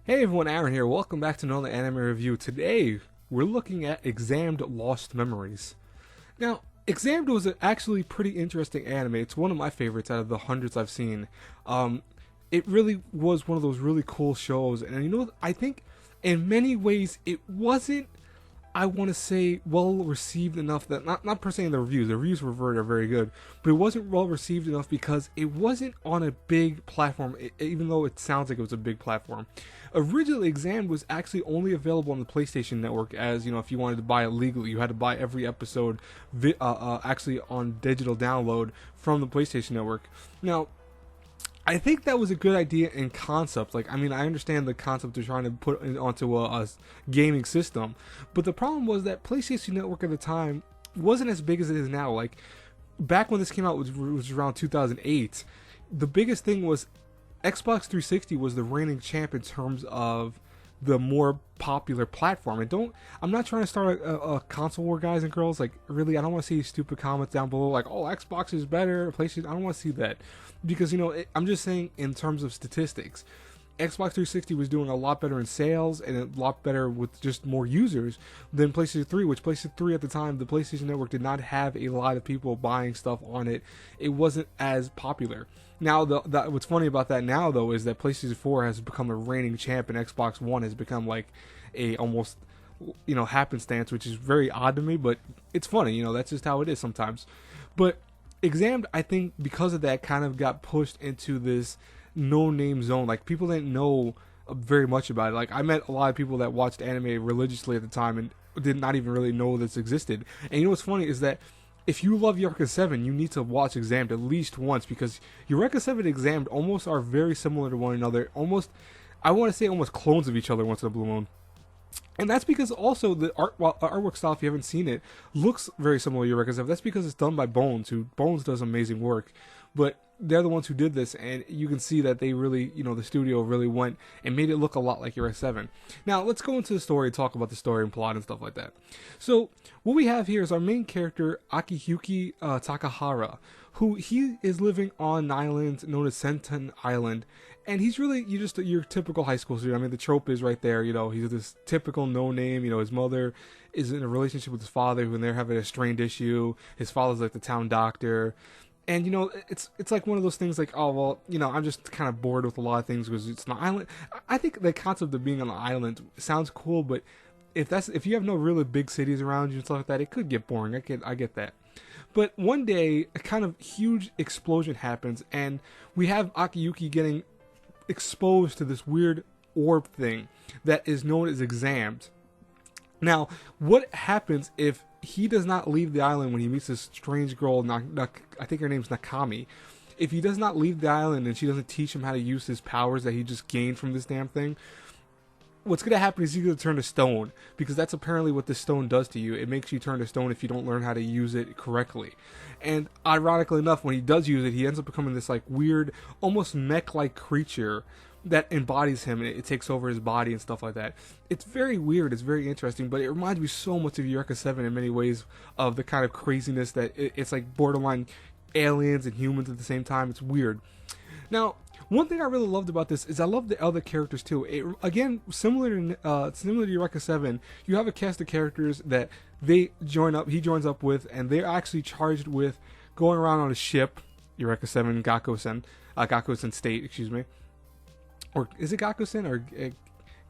Hey everyone, Aaron here. Welcome back to another anime review. Today, we're looking at Xamd Lost Memories. Now, Xamd was actually pretty interesting anime. It's one of my favorites out of the hundreds I've seen. It really was one of those really cool shows, and I think in many ways it wasn't, I want to say, well received enough that, not per se in the reviews were very good, but it wasn't well received enough because it wasn't on a big platform, even though it sounds like it was a big platform. Originally, Xamd was actually only available on the PlayStation Network, as if you wanted to buy it legally, you had to buy every episode actually on digital download from the PlayStation Network. Now, I think that was a good idea in concept. I understand the concept they're trying to put onto a gaming system, but the problem was that PlayStation Network at the time wasn't as big as it is now. Back when this came out, which was around 2008, the biggest thing was Xbox 360 was the reigning champ in terms of the more popular platform. I'm not trying to start a console war, guys and girls. Really, I don't want to see stupid comments down below oh, Xbox is better, PlayStation. I don't want to see that, because I'm just saying in terms of statistics, Xbox 360 was doing a lot better in sales and a lot better with just more users than PlayStation 3, which PlayStation 3 at the time, the PlayStation Network did not have a lot of people buying stuff on it. It wasn't as popular. Now, what's funny about that now, though, is that PlayStation 4 has become a reigning champ and Xbox One has become a almost, happenstance, which is very odd to me, but it's funny, that's just how it is sometimes. But Xamd, I think, because of that, kind of got pushed into this no-name zone. People didn't know very much about it. I met a lot of people that watched anime religiously at the time and did not even really know this existed. And what's funny is that if you love Eureka 7, you need to watch Xamd at least once, because Eureka 7 and Xamd almost are very similar to one another. Almost, I want to say almost clones of each other once in a blue moon. And that's because also the artwork style, if you haven't seen it, looks very similar to Eureka 7. That's because it's done by Bones does amazing work. But they're the ones who did this, and you can see that they really, the studio really went and made it look a lot like Eureka 7. Now, let's go into the story and talk about the story and plot and stuff like that. So, what we have here is our main character, Aki Yuki Takahara, who he is living on an island known as Senten Island, and he's really your typical high school student. The trope is right there. He's this typical no-name. His mother is in a relationship with his father, and they're having a strained issue. His father's the town doctor. And, it's one of those things oh, well, I'm just kind of bored with a lot of things because it's an island. I think the concept of being on an island sounds cool, but if you have no really big cities around you and stuff like that, it could get boring. I get that. But one day, a kind of huge explosion happens, and we have Aki Yuki getting exposed to this weird orb thing that is known as Xamd. Now, what happens if he does not leave the island when he meets this strange girl, I think her name's Nakami? If he does not leave the island and she doesn't teach him how to use his powers that he just gained from this damn thing, what's going to happen is he's going to turn to stone, because that's apparently what this stone does to you. It makes you turn to stone if you don't learn how to use it correctly. And ironically enough, when he does use it, he ends up becoming this weird, almost mech-like creature that embodies him, and it takes over his body and stuff like that. It's very weird, it's very interesting, but it reminds me so much of Eureka 7 in many ways, of the kind of craziness that it's borderline aliens and humans at the same time. It's weird. Now, one thing I really loved about this is I love the other characters too. Again, similar to Eureka 7, you have a cast of characters that he joins up with, and they're actually charged with going around on a ship, Eureka 7 Gakusen State, excuse me. Or is it Gakusen or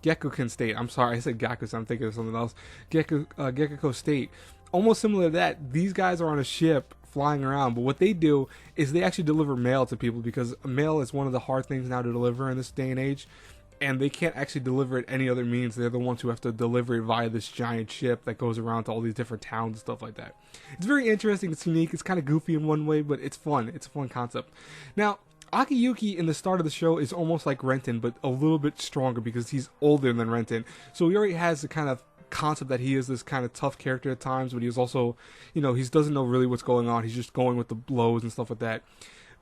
Gekuken State? I'm sorry, I said Gakusen. I'm thinking of something else. Gekuko State. Almost similar to that. These guys are on a ship flying around, but what they do is they actually deliver mail to people, because mail is one of the hard things now to deliver in this day and age, and they can't actually deliver it any other means. They're the ones who have to deliver it via this giant ship that goes around to all these different towns and stuff like that. It's very interesting. It's unique. It's kind of goofy in one way, but it's fun. It's a fun concept. Now, Aki Yuki in the start of the show is almost like Renton, but a little bit stronger because he's older than Renton. So he already has the kind of concept that he is this kind of tough character at times, but he's also, he doesn't know really what's going on. He's just going with the blows and stuff like that.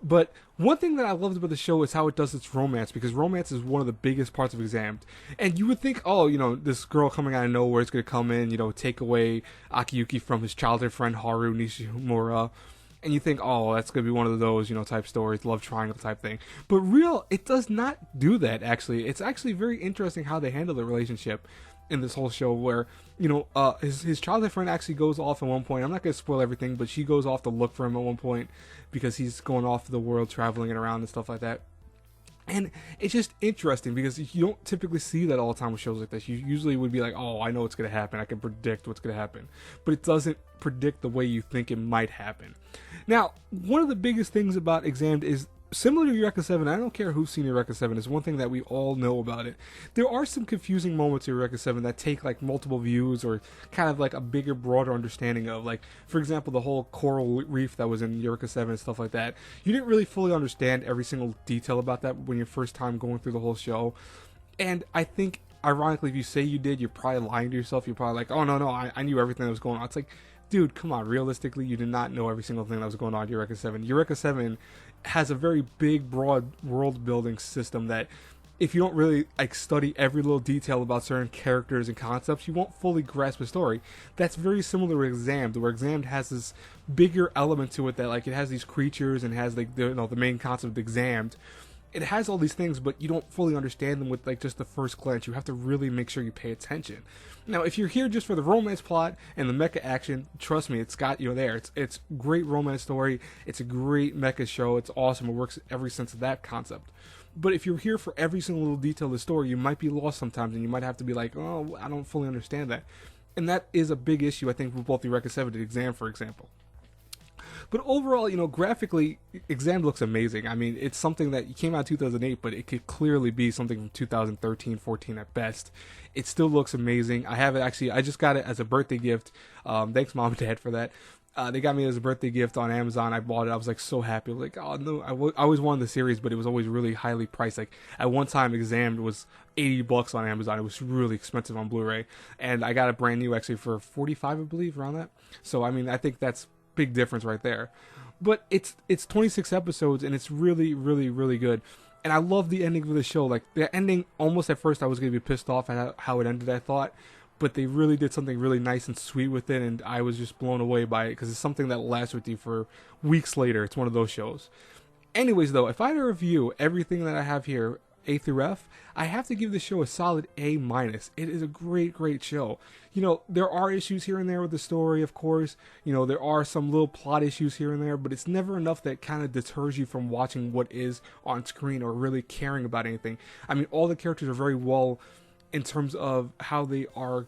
But one thing that I loved about the show is how it does its romance, because romance is one of the biggest parts of Xamd. And you would think, oh, this girl coming out of nowhere is going to come in, take away Aki Yuki from his childhood friend Haru Nishimura. and you think, oh, that's gonna be one of those, you know, type stories, love triangle type thing. But it does not do that. Actually, it's actually very interesting how they handle the relationship in this whole show, where, you know, his childhood friend actually goes off at one point. I'm not gonna spoil everything, but she goes off to look for him at one point because he's going off the world, traveling and around and stuff like that. And it's just interesting because you don't typically see that all the time with shows like this. You usually would be like, oh, I know what's going to happen. I can predict what's going to happen. But it doesn't predict the way you think it might happen. Now, one of the biggest things about Xamd is, similar to Eureka 7, I don't care who's seen Eureka 7, is one thing that we all know about it. There are some confusing moments in Eureka 7 that take like multiple views or kind of like a bigger, broader understanding of, like, for example, the whole coral reef that was in Eureka 7 and stuff like that. You didn't really fully understand every single detail about that when your first time going through the whole show. And I think, ironically, if you say you did, you're probably lying to yourself. You're probably like, oh, no, I knew everything that was going on. It's like, dude, come on, realistically, you did not know every single thing that was going on in Eureka 7. Eureka 7 has a very big, broad world-building system that, if you don't really like study every little detail about certain characters and concepts, you won't fully grasp the story. That's very similar to Xamd, where Xamd has this bigger element to it that, like, it has these creatures and has, like, the main concept of Xamd. It has all these things, but you don't fully understand them with, like, just the first glance. You have to really make sure you pay attention. Now, if you're here just for the romance plot and the mecha action, trust me, it's got you there. It's great romance story. It's a great mecha show. It's awesome. It works every sense of that concept. But if you're here for every single little detail of the story, you might be lost sometimes, and you might have to be like, oh, I don't fully understand that. And that is a big issue, I think, with both the Eureka 7 and Xamd, for example. But overall, you know, graphically, Xamd looks amazing. I mean, it's something that came out in 2008, but it could clearly be something from 2013, 14 at best. It still looks amazing. I have it actually, I just got it as a birthday gift. Thanks, Mom and Dad, for that. They got me as a birthday gift on Amazon. I bought it. I was like so happy. I was like, oh no, I always wanted the series, but it was always really highly priced. Like at one time, Xamd was $80 on Amazon. It was really expensive on Blu-ray, and I got it brand new actually for $45, I believe, around that. So I mean, I think that's big difference right there. But it's 26 episodes, and it's really, really, really good. And I love the ending of the show. Like the ending, almost at first I was gonna be pissed off at how it ended, I thought. But they really did something really nice and sweet with it, and I was just blown away by it because it's something that lasts with you for weeks later. It's one of those shows. Anyways, though, if I had to review everything that I have here, A through F, I have to give the show a solid A-. It is a great, great show. You know, there are issues here and there with the story, of course. You know, there are some little plot issues here and there, but it's never enough that kind of deters you from watching what is on screen or really caring about anything. I mean, all the characters are very well in terms of how they are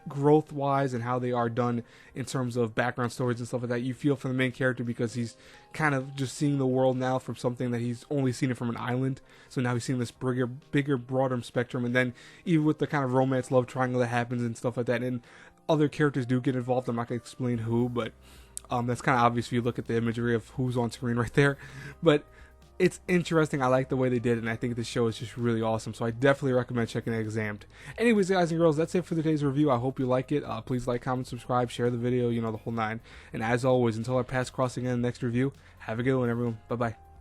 growth wise and how they are done in terms of background stories and stuff like that. You feel for the main character because he's kind of just seeing the world now from something that he's only seen it from an island. So now he's seeing this bigger, broader spectrum. And then even with the kind of romance love triangle that happens and stuff like that, and other characters do get involved. I'm not going to explain who, but that's kind of obvious if you look at the imagery of who's on screen right there. But it's interesting. I like the way they did it, and I think this show is just really awesome. So I definitely recommend checking out Xamd. Anyways, guys and girls, that's it for today's review. I hope you like it. Please like, comment, subscribe, share the video, you know, the whole nine. And as always, until our paths cross again in the next review, have a good one, everyone. Bye-bye.